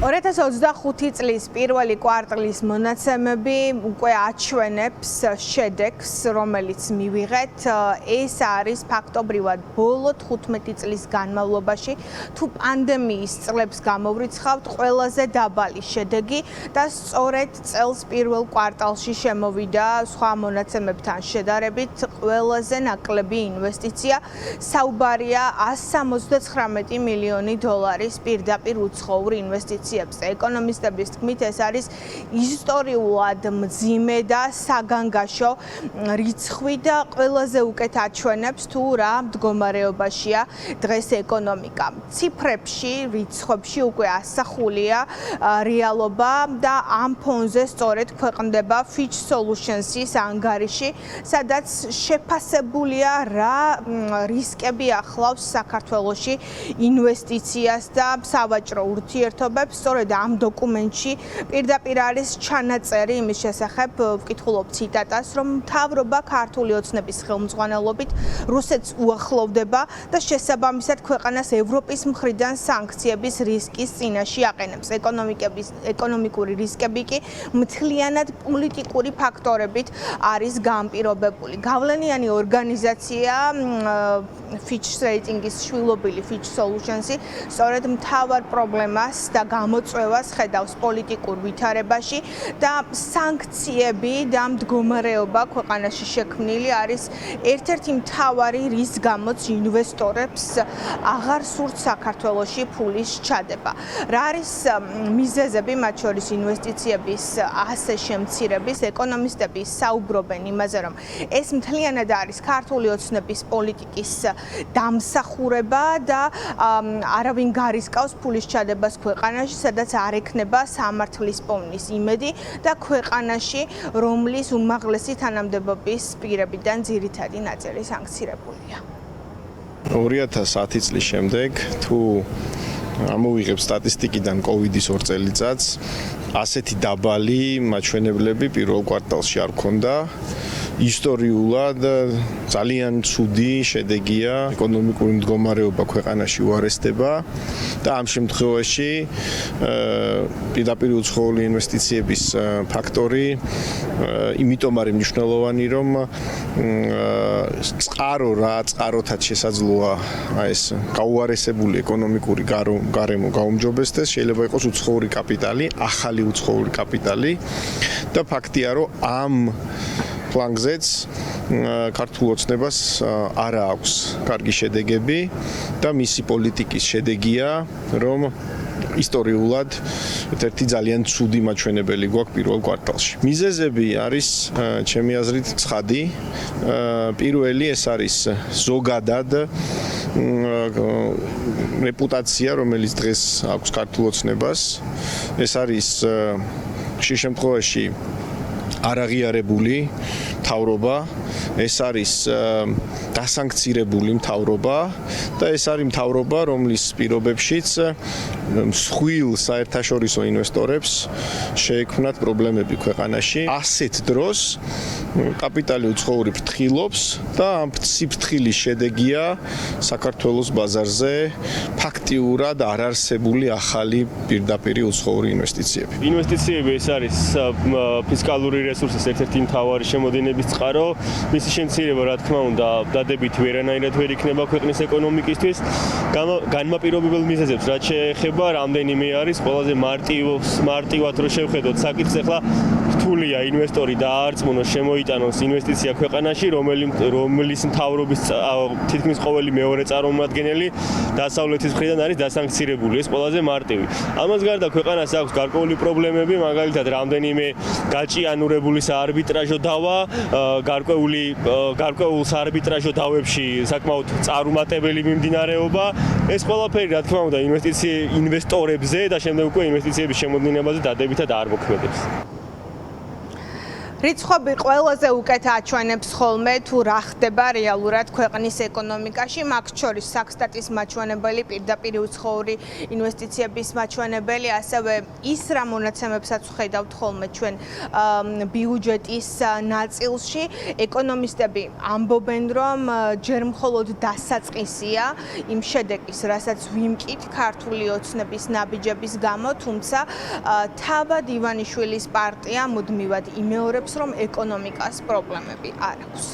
2025 წლის პირველი კვარტლის მონაცემები უკვე აჩვენებს შედეგს, რომელიც მივიღეთ. ეს არის ფაქტობრივად ბოლო 15 წლის განმავლობაში, თუ პანდემიის წლებს გამოვრიცხავთ, ყველაზე დაბალი შედეგი და სწორედ წელს პირველ კვარტალში შემოვიდა სხვა მონაცემებთან შედარებით ყველაზე ნაკლები ინვესტიცია. საუბარია 179 მილიონი დოლარის პირდაპირ უცხოურ ინვესტიციებს. ეკონომისტების თქმით, ეს არის ისტორიულად მძიმე და საგანგაშო რიცხვი და ყველაზე უკეთ აჩვენებს თუ რა მდგომარეობაშია დღეს ეკონომიკა. ციფრებში, რიცხვებში უკვე ასახულია რეალობა და ამ ფონზე სწორედ ქვეყნდება Fitch Solutions-ის ანგარიში, სადაც შეფასებულია რა რისკები ახლავს საქართველოში ინვესტიციას და სავაჭრო ურთიერთობებს. სწორედ ამ დოკუმენტში პირდაპირ არის ჩანაწერი იმის შესახებ, ვკითხულობ ციტატას, რომ მთავრობა ქართული ოცნების ხელმძღვანელობით რუსეთს უახლოვდება და შესაბამისად ქვეყანას ევროპის მხრიდან სანქციების რისკის წინაშე აყენებს. ეკონომიკური რისკები კი მთლიანად პოლიტიკური ფაქტორებით არის განპირობებული. გავლენიანი ორგანიზაცია Fitch რეიტინგის შვილობილი Fitch Solutions-ი სწორედ მთავარ პრობლემას და გამოწვევას ხედავს პოლიტიკურ ვითარებაში და სანქციები და მდგომარეობა ქვეყანაში შექმნილი არის ერთ-ერთი მთავარი, რის გამოც ინვესტორებს აღარ სურთ საქართველოში ფულის ჩადება. რა არის მიზეზები, მათ შორის ინვესტიციების ასე შემცირების? ეკონომისტები საუბრობენ იმაზე, რომ ეს მთლიანად არის ქართული ოცნების პოლიტიკის დამსახურება და არავინ გარისკავს ფულის ჩადებას ქვეყანაში, სადაც არ ექნება სამართლის პოვნის იმედი და ქვეყანაში, რომლის უმაღლესი თანამდებობის პირებიდან ძირითადი ნაწილი სანქცირებულია. 2010 წლის შემდეგ თუ ამოვიღებ სტატისტიკიდან კოვიდის 2 წელიწადს, ასეთი დაბალი მაჩვენებლები პირველ კვარტალში არ ქონდა. ისტორიულად ძალიან ცუდი შედეგია, ეკონომიკური მდგომარეობა ქვეყანაში უარესდება და ამ შემთხვევაში პირდაპირ უცხოური ინვესტიციების ფაქტორი იმიტომ არის მნიშვნელოვანი, რომ წყაროთაც შესაძლოა ეს გაუარესებული ეკონომიკური გარემო გაუმჯობესდეს, შეიძლება იყოს უცხოური კაპიტალი, ახალი უცხოური კაპიტალი და ფაქტია, რომ ამ ფლანგზეც ქართულ ოცნებას არ აქვს კარგი შედეგები და მისი პოლიტიკის შედეგია, რომ ისტორიულად ერთ-ერთი ძალიან ცუდი მაჩვენებელი გვაქვს პირველ კვარტალში. მიზეზები არის ჩემი აზრით ცხადი. პირველი ეს არის ზოგადად რეპუტაცია, რომელიც დღეს აქვს ქართულ ოცნებას. ეს არის ხშირ შემთხვევაში არაღიარებული მთავრობა, ეს არის დასანქცირებული მთავრობა და ეს არის მთავრობა, რომლის პირობებშიც მსხვილ საერთაშორისო ინვესტორებს შეექმნათ პრობლემები ქვეყანაში. ასეთ დროს კაპიტალი უცხოური ფრთხილობს და ამ ფრთხილის შედეგია საქართველოს ბაზარზე ფაქტიურად არ არსებული ახალი პირდაპირი უცხოური ინვესტიციები. ინვესტიციები ეს არის ფისკალური რესურსის ერთ-ერთი მთავარი შემოდინების წყარო. მისი შემცირება, რა თქმა უნდა, დადებითი ვერანაირად ვერ იქნება ქვეყნის ეკონომიკისთვის. განმაპირობებელ მიზეზებს რაც შეეხება, რამდენიმე არის ყველაზე მარტივად რო შევხედოთ საკითხს, ახლა რთულია ინვესტორი დაარწმუნოს, შემოიტანოს ინვესტიცია ქვეყანაში, რომლის მთავრობის თითქმის ყოველი მეორე წარმომადგენელი დასავლეთის მხრიდან არის დასანქცირებული. ეს ყველაზე მარტივი. ამას გარდა ქვეყანას აქვს გარკვეული პრობლემები, მაგალითად რამდენიმე გაჭიანურებული საარბიტრაჟო დავა, გარკვეულ საარბიტრაჟო დავებში საკმაოდ წარუმატებელი მიმდინარეობა. ეს ყველაფერი, რა თქმა უნდა, ინვესტორებზე და შემდეგ უკვე ინვესტიციების შემოდინებაზე დადებითად არ მოქმედებს. რიცხვები ყველაზე უკეთ აჩვენებს ხოლმე თუ რა ხდება რეალურად ქვეყნის ეკონომიკაში, მაგ შორის საქსტატის მაჩვენებელი, პირდაპირ უცხოური ინვესტიციების მაჩვენებელი, ასევე ის რა მონაცემებსაც ვხედავთ ხოლმე ჩვენ ბიუჯეტის ნაწილში, ეკონომისტები ამბობენ, რომ ჯერ მხოლოდ დასაწყისია იმ შედეგის, რასაც ვიმკით ქართული ოცნების ნაბიჯების გამო, თუმცა თავად ივანიშვილის პარტია მუდმივად იმეორებს, რომ ეკონომიკას პრობლემები არ აქვს.